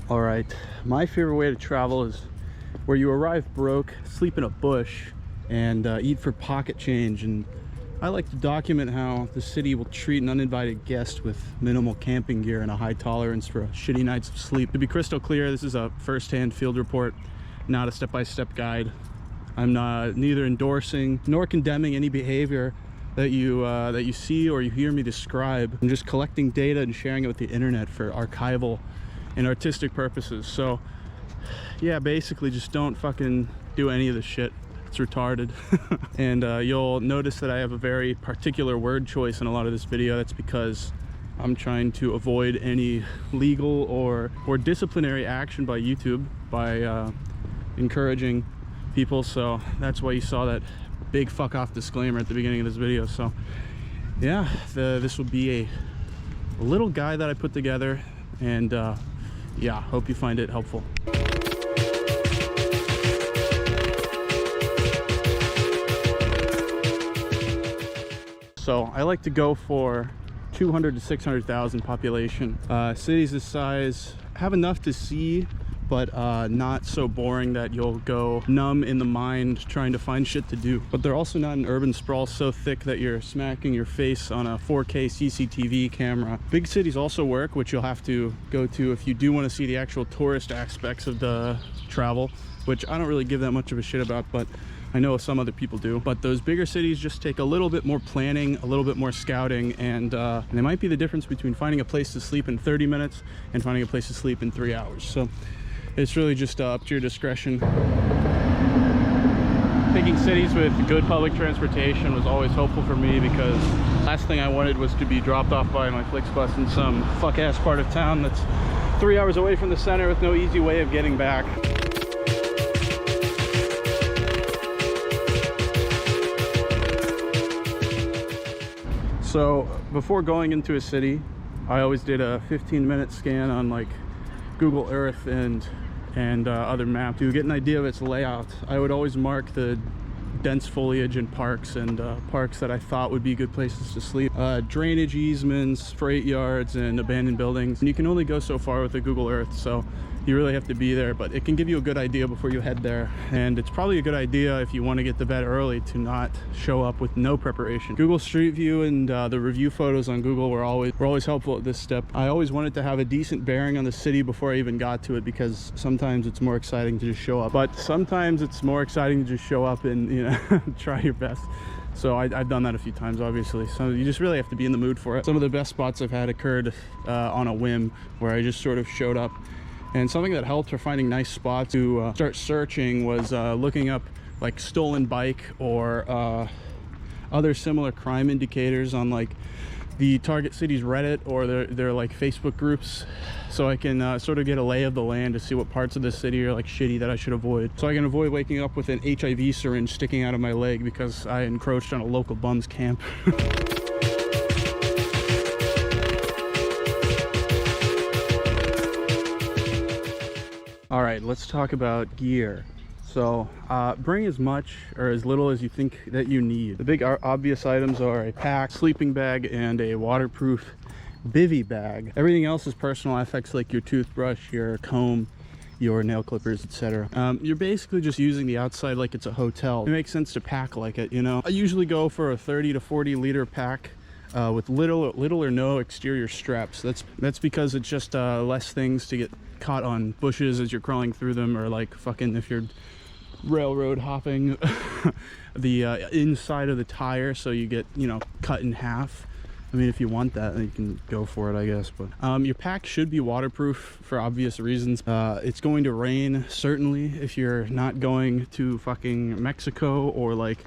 All right, my favorite way to travel is where you arrive broke, sleep in a bush, and eat for pocket change. And I like to document how the city will treat an uninvited guest with minimal camping gear and a high tolerance for shitty nights of sleep. To be crystal clear, this is a first-hand field report, not a step-by-step guide. I'm neither endorsing nor condemning any behavior that you see or you hear me describe. I'm just collecting data and sharing it with the internet for archival and artistic purposes. So yeah, basically just don't fucking do any of this shit. It's retarded. And you'll notice that I have a very particular word choice in a lot of this video. That's because I'm trying to avoid any legal or disciplinary action by YouTube by encouraging people. So that's why you saw that big fuck off disclaimer at the beginning of this video. So yeah, this will be a little guide that I put together, and yeah, hope you find it helpful. So I like to go for 200 to 600,000 population. Cities this size have enough to see, but not so boring that you'll go numb in the mind trying to find shit to do. But they're also not an urban sprawl so thick that you're smacking your face on a 4K CCTV camera. Big cities also work, which you'll have to go to if you do want to see the actual tourist aspects of the travel, which I don't really give that much of a shit about, but I know some other people do. But those bigger cities just take a little bit more planning, a little bit more scouting, and they might be the difference between finding a place to sleep in 30 minutes and finding a place to sleep in 3 hours. So it's really just up to your discretion. Picking cities with good public transportation was always helpful for me, because last thing I wanted was to be dropped off by my Flixbus in some fuck-ass part of town that's 3 hours away from the center with no easy way of getting back. So before going into a city, I always did a 15-minute scan on like Google Earth and other maps to get an idea of its layout. I would always mark the dense foliage in parks and parks that I thought would be good places to sleep, drainage easements, freight yards, and abandoned buildings. And you can only go so far with the Google Earth, so you really have to be there, but it can give you a good idea before you head there. And it's probably a good idea if you want to get to bed early to not show up with no preparation. Google Street View and the review photos on Google were always helpful at this step. I always wanted to have a decent bearing on the city before I even got to it, because sometimes it's more exciting to just show up, but sometimes it's more exciting to just show up and, you know, try your best. So I've done that a few times, obviously. So you just really have to be in the mood for it. Some of the best spots I've had occurred on a whim, where I just sort of showed up. And something that helped for finding nice spots to start searching was looking up like stolen bike or other similar crime indicators on like the target city's Reddit or their like Facebook groups, so I can sort of get a lay of the land to see what parts of the city are like shitty that I should avoid, so I can avoid waking up with an HIV syringe sticking out of my leg because I encroached on a local bum's camp. All right, let's talk about gear. So bring as much or as little as you think that you need. The big obvious items are a pack, sleeping bag, and a waterproof bivy bag. Everything else is personal effects, like your toothbrush, your comb, your nail clippers, etc. You're basically just using the outside like it's a hotel. It makes sense to pack like it, you know. I usually go for a 30 to 40 liter pack with little or no exterior straps. That's because it's just less things to get caught on bushes as you're crawling through them, or like fucking if you're railroad hopping the inside of the tire, so you get, you know, cut in half. I mean, if you want that, then you can go for it, I guess. But your pack should be waterproof for obvious reasons. It's going to rain, certainly, if you're not going to fucking Mexico or like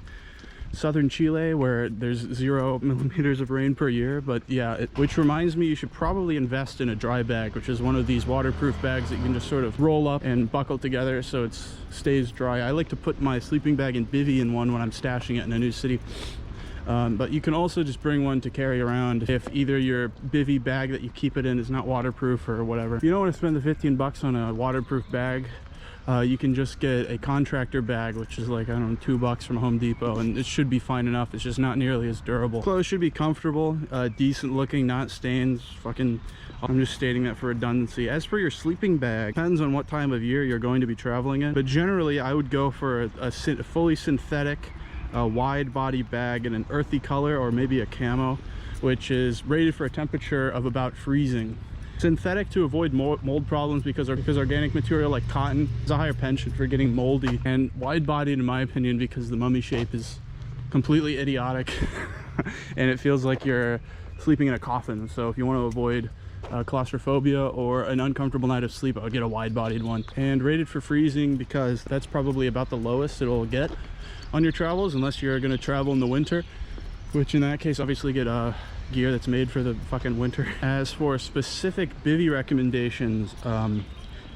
southern Chile, where there's 0 millimeters of rain per year. But yeah, which reminds me, you should probably invest in a dry bag, which is one of these waterproof bags that you can just sort of roll up and buckle together so it stays dry. I like to put my sleeping bag and bivy in one when I'm stashing it in a new city. But you can also just bring one to carry around if either your bivy bag that you keep it in is not waterproof or whatever. If you don't want to spend the 15 bucks on a waterproof bag, you can just get a contractor bag, which is like, I don't know, $2 from Home Depot, and it should be fine enough. It's just not nearly as durable. Clothes should be comfortable, decent looking, not stains. Fucking, I'm just stating that for redundancy. As for your sleeping bag, depends on what time of year you're going to be traveling in, but generally I would go for a fully synthetic, wide body bag in an earthy color, or maybe a camo, which is rated for a temperature of about freezing. Synthetic to avoid mold problems, because organic material like cotton has a higher penchant for getting moldy, and wide-bodied in my opinion because the mummy shape is completely idiotic and it feels like you're sleeping in a coffin. So if you want to avoid claustrophobia or an uncomfortable night of sleep, I would get a wide-bodied one. And rated for freezing because that's probably about the lowest it'll get on your travels, unless you're going to travel in the winter, which in that case obviously get gear that's made for the fucking winter. As for specific bivvy recommendations,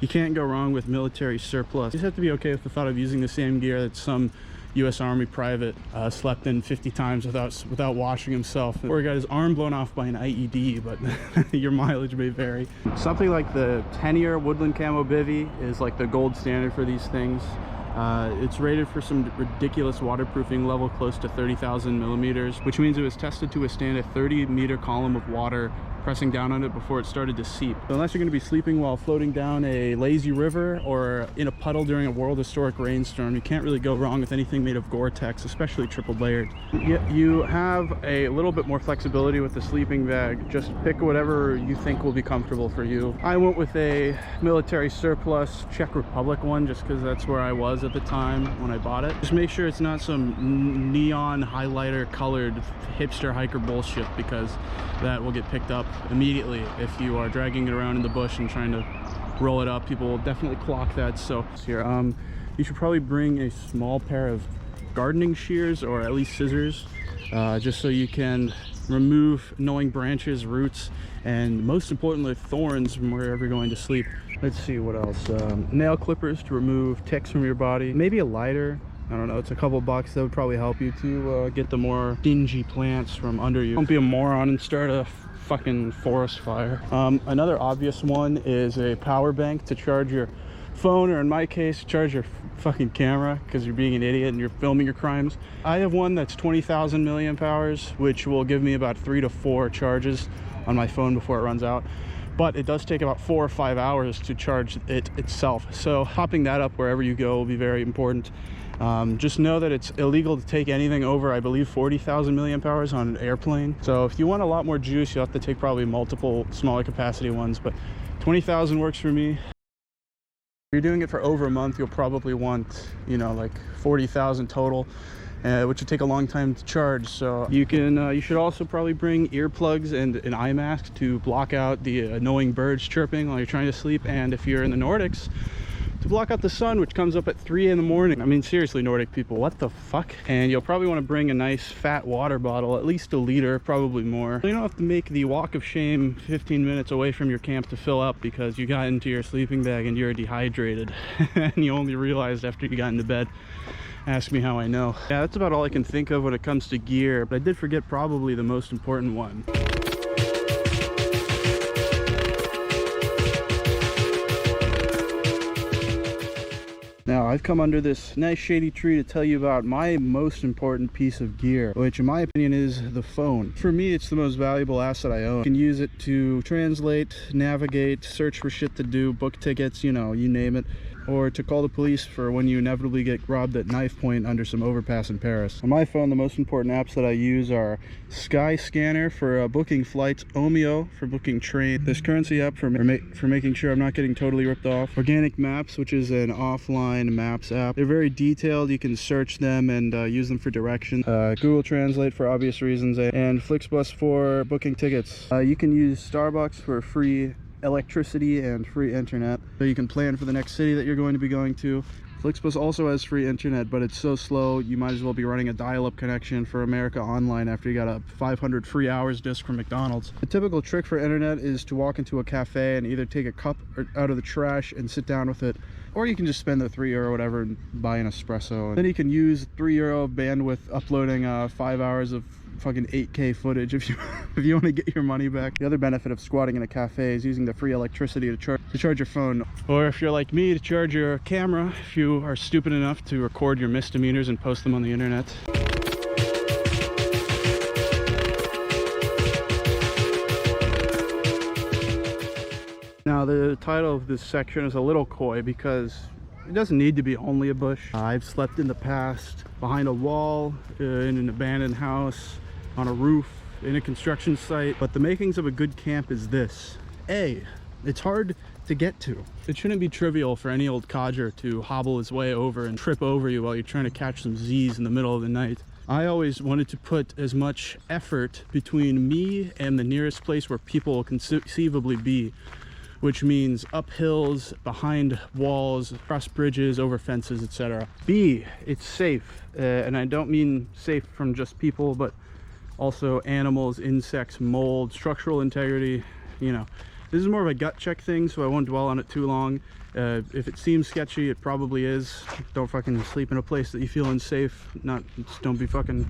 you can't go wrong with military surplus. You just have to be okay with the thought of using the same gear that some U.S. Army private slept in 50 times without washing himself, or got his arm blown off by an IED, but your mileage may vary. Something like the 10-year Woodland Camo bivvy is like the gold standard for these things. It's rated for some ridiculous waterproofing level close to 30,000 millimeters, which means it was tested to withstand a 30-meter column of water pressing down on it before it started to seep. So unless you're going to be sleeping while floating down a lazy river or in a puddle during a world historic rainstorm, you can't really go wrong with anything made of Gore-Tex, especially triple layered. You have a little bit more flexibility with the sleeping bag. Just pick whatever you think will be comfortable for you. I went with a military surplus Czech Republic one just because that's where I was at the time when I bought it. Just make sure it's not some neon highlighter colored hipster hiker bullshit, because that will get picked up immediately if you are dragging it around in the bush and trying to roll it up. People will definitely clock that. So here, you should probably bring a small pair of gardening shears, or at least scissors, just so you can remove annoying branches, roots, and most importantly thorns from wherever you're going to sleep. Let's see what else. Nail clippers to remove ticks from your body, maybe a lighter. I don't know, it's a couple bucks. That would probably help you to get the more dingy plants from under you. Don't be a moron and start a fucking forest fire. Another obvious one is a power bank to charge your phone, or in my case, charge your fucking camera, because you're being an idiot and you're filming your crimes. I have one that's 20,000 milliamp hours, which will give me about 3 to 4 charges on my phone before it runs out. But it does take about 4 or 5 hours to charge it itself. So hopping that up wherever you go will be very important. Just know that it's illegal to take anything over, I believe, 40,000 milliamp hours on an airplane. So if you want a lot more juice, you'll have to take probably multiple smaller capacity ones, but 20,000 works for me. If you're doing it for over a month, you'll probably want, you know, like 40,000 total, which would take a long time to charge. So you should also probably bring earplugs and an eye mask to block out the annoying birds chirping while you're trying to sleep. And if you're in the Nordics, to block out the sun, which comes up at 3 in the morning. I mean, seriously, Nordic people, what the fuck? And you'll probably want to bring a nice fat water bottle, at least 1 liter, probably more. You don't have to make the walk of shame 15 minutes away from your camp to fill up because you got into your sleeping bag and you're dehydrated and you only realized after you got into bed. Ask me how I know. Yeah, that's about all I can think of when it comes to gear, but I did forget probably the most important one. Now, I've come under this nice shady tree to tell you about my most important piece of gear, which in my opinion is the phone. For me, it's the most valuable asset I own. You can use it to translate, navigate, search for shit to do, book tickets, you know, you name it, or to call the police for when you inevitably get robbed at knife point under some overpass in Paris. On my phone, the most important apps that I use are Skyscanner for booking flights, Omio for booking train, this Currency app for making sure I'm not getting totally ripped off, Organic Maps, which is an offline maps app. They're very detailed. You can search them and use them for directions. Google Translate for obvious reasons, and Flixbus for booking tickets. You can use Starbucks for free electricity and free internet, so you can plan for the next city that you're going to be going to. Flixbus also has free internet, but it's so slow you might as well be running a dial-up connection for America Online after you got a 500 free hours disc from McDonald's. The typical trick for internet is to walk into a cafe and either take a cup out of the trash and sit down with it, or you can just spend the €3 or whatever and buy an espresso. Then you can use €3 bandwidth uploading 5 hours of fucking 8K footage if you if you want to get your money back. The other benefit of squatting in a cafe is using the free electricity to charge your phone, or if you're like me, to charge your camera if you are stupid enough to record your misdemeanors and post them on the internet. Now the title of this section is a little coy because it doesn't need to be only a bush. I've slept in the past behind a wall, in an abandoned house, on a roof, in a construction site. But the makings of a good camp is this. A, it's hard to get to. It shouldn't be trivial for any old codger to hobble his way over and trip over you while you're trying to catch some Z's in the middle of the night. I always wanted to put as much effort between me and the nearest place where people will conceivably be, which means up hills, behind walls, across bridges, over fences, etc. B, it's safe. And I don't mean safe from just people, but also animals, insects, mold, structural integrity. You know, this is more of a gut check thing, so I won't dwell on it too long. If it seems sketchy, it probably is. Don't fucking sleep in a place that you feel unsafe. Don't be fucking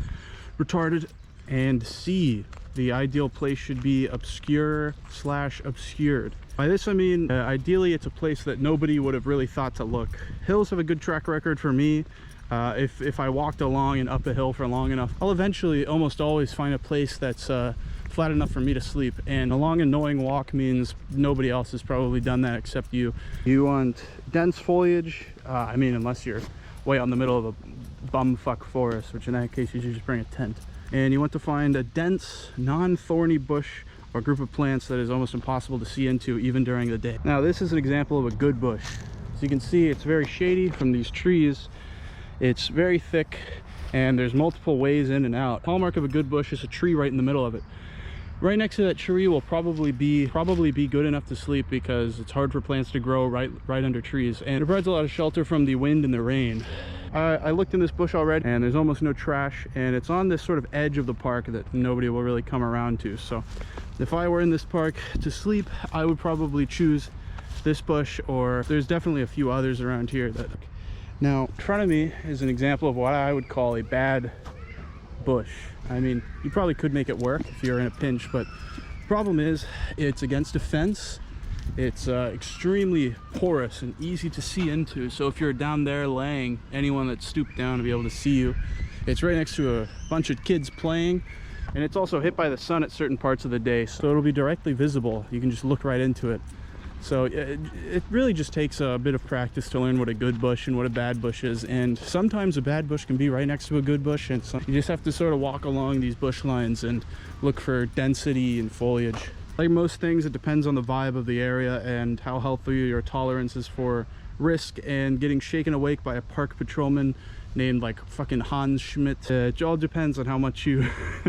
retarded. And C, the ideal place should be obscure/obscured. By this I mean, ideally it's a place that nobody would have really thought to look. Hills have a good track record for me. If I walked along and up a hill for long enough, I'll eventually almost always find a place that's flat enough for me to sleep. And a long annoying walk means nobody else has probably done that except you. You want dense foliage, I mean unless you're way out in the middle of a bumfuck forest, which in that case you should just bring a tent. And you want to find a dense, non-thorny bush or group of plants that is almost impossible to see into even during the day. Now this is an example of a good bush. As you can see, it's very shady from these trees. It's very thick and there's multiple ways in and out. Hallmark of a good bush is a tree right in the middle of it. Right next to that tree will probably be good enough to sleep because it's hard for plants to grow right under trees, and it provides a lot of shelter from the wind and the rain. I looked in this bush already and there's almost no trash, and it's on this sort of edge of the park that nobody will really come around to. So if I were in this park to sleep, I would probably choose this bush, or there's definitely a few others around here. Now in front of me is an example of what I would call a bad bush. I mean, you probably could make it work if you're in a pinch, but the problem is it's against a fence. It's extremely porous and easy to see into, so if you're down there laying, anyone that's stooped down will be able to see you. It's right next to a bunch of kids playing, and it's also hit by the sun at certain parts of the day, so it'll be directly visible. You can just look right into it. So it really just takes a bit of practice to learn what a good bush and what a bad bush is, and sometimes a bad bush can be right next to a good bush, and so you just have to sort of walk along these bush lines and look for density and foliage. Like most things, it depends on the vibe of the area and how healthy your tolerance is for risk and getting shaken awake by a park patrolman named like fucking Hans Schmidt. It all depends on how much you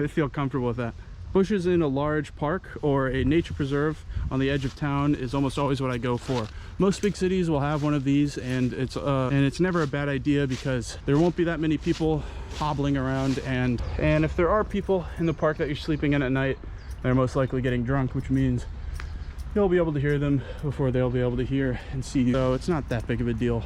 feel comfortable with that. Bushes in a large park or a nature preserve on the edge of town is almost always what I go for. Most big cities will have one of these, and it's never a bad idea because there won't be that many people hobbling around, and if there are people in the park that you're sleeping in at night, they're most likely getting drunk, which means you'll be able to hear them before they'll be able to hear and see you. So it's not that big of a deal.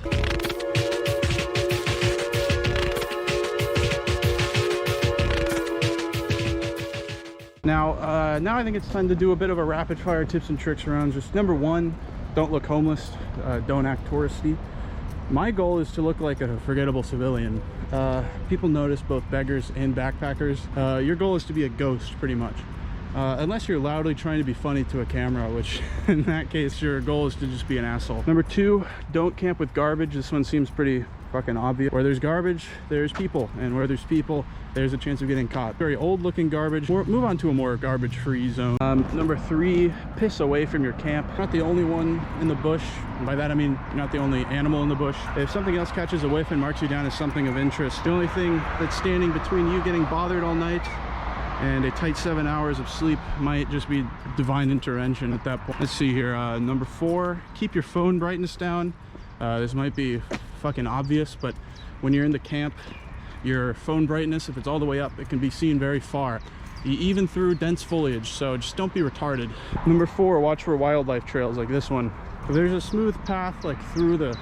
Now I think it's time to do a bit of a rapid fire tips and tricks round. Just number one, don't look homeless, don't act touristy. My goal is to look like a forgettable civilian. People notice, both beggars and backpackers. Your goal is to be a ghost, pretty much. Unless you're loudly trying to be funny to a camera, which in that case your goal is to just be an asshole. Number two, don't camp with garbage. This one seems pretty fucking obvious. Where there's garbage, there's people, and where there's people, there's a chance of getting caught. Very old looking garbage. Or move on to a more garbage free zone. Number three, piss away from your camp. You're not the only one in the bush. And by that I mean you're not the only animal in the bush. If something else catches a whiff and marks you down as something of interest, the only thing that's standing between you getting bothered all night and a tight 7 hours of sleep might just be divine intervention at that point. Let's see here. Number four, keep your phone brightness down. This might be fucking obvious, but when you're in the camp, your phone brightness, if it's all the way up, it can be seen very far, even through dense foliage, so just don't be retarded. Number four, watch for wildlife trails like this one. If there's a smooth path like through the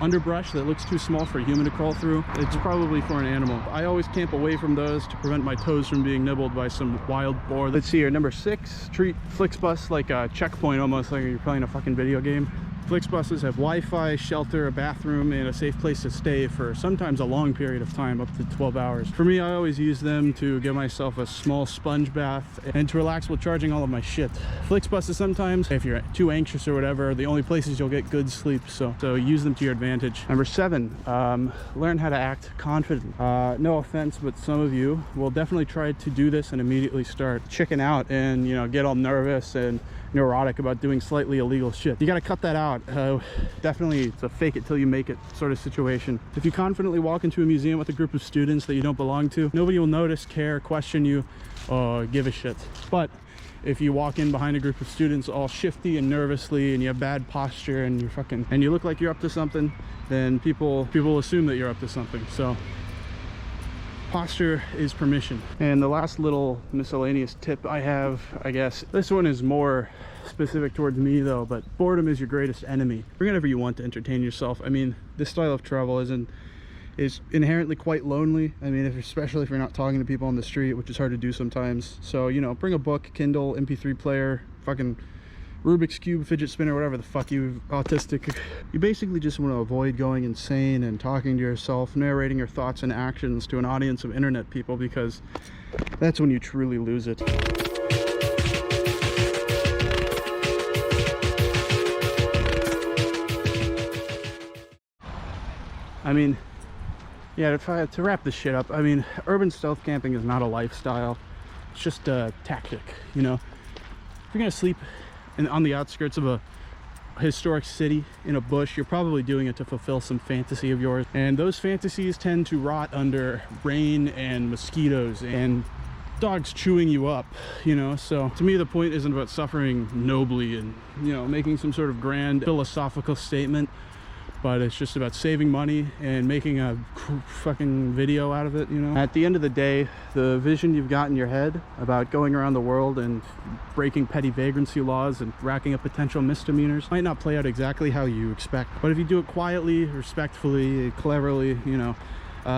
underbrush that looks too small for a human to crawl through, it's probably for an animal. I always camp away from those to prevent my toes from being nibbled by some wild boar. Let's see here, number 6, treat Flixbus like a checkpoint, almost like you're playing a fucking video game. Flixbuses have Wi-Fi, shelter, a bathroom, and a safe place to stay for sometimes a long period of time, up to 12 hours. For me, I always use them to give myself a small sponge bath and to relax while charging all of my shit. Flixbuses sometimes, if you're too anxious or whatever, the only places you'll get good sleep, so use them to your advantage. Number 7, learn how to act confident. No offense, but some of you will definitely try to do this and immediately start chicken out and, you know, get all nervous and neurotic about doing slightly illegal shit. You got to cut that out. Definitely, it's a fake it till you make it sort of situation. If you confidently walk into a museum with a group of students that you don't belong to, nobody will notice, care, question you, or give a shit. But if you walk in behind a group of students all shifty and nervously, and you have bad posture, and you look like you're up to something, then people assume that you're up to something. So posture is permission. And the last little miscellaneous tip I have, I guess, this one is more specific towards me though, but boredom is your greatest enemy. Bring whatever you want to entertain yourself. I mean, this style of travel is inherently quite lonely. I mean, especially if you're not talking to people on the street, which is hard to do sometimes. So, you know, bring a book, Kindle, MP3 player, fucking Rubik's Cube, fidget spinner, whatever the fuck you autistic. You basically just want to avoid going insane and talking to yourself, narrating your thoughts and actions to an audience of internet people, because that's when you truly lose it. I mean, yeah, to wrap this shit up, I mean, urban stealth camping is not a lifestyle. It's just a tactic, you know? If you're gonna sleep on the outskirts of a historic city in a bush, you're probably doing it to fulfill some fantasy of yours, and those fantasies tend to rot under rain and mosquitoes and dogs chewing you up, you know? So to me, the point isn't about suffering nobly and, you know, making some sort of grand philosophical statement, but it's just about saving money and making a fucking video out of it, you know? At the end of the day, the vision you've got in your head about going around the world and breaking petty vagrancy laws and racking up potential misdemeanors might not play out exactly how you expect. But if you do it quietly, respectfully, cleverly, you know,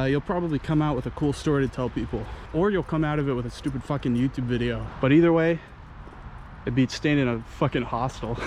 you'll probably come out with a cool story to tell people. Or you'll come out of it with a stupid fucking YouTube video. But either way, it beats staying in a fucking hostel.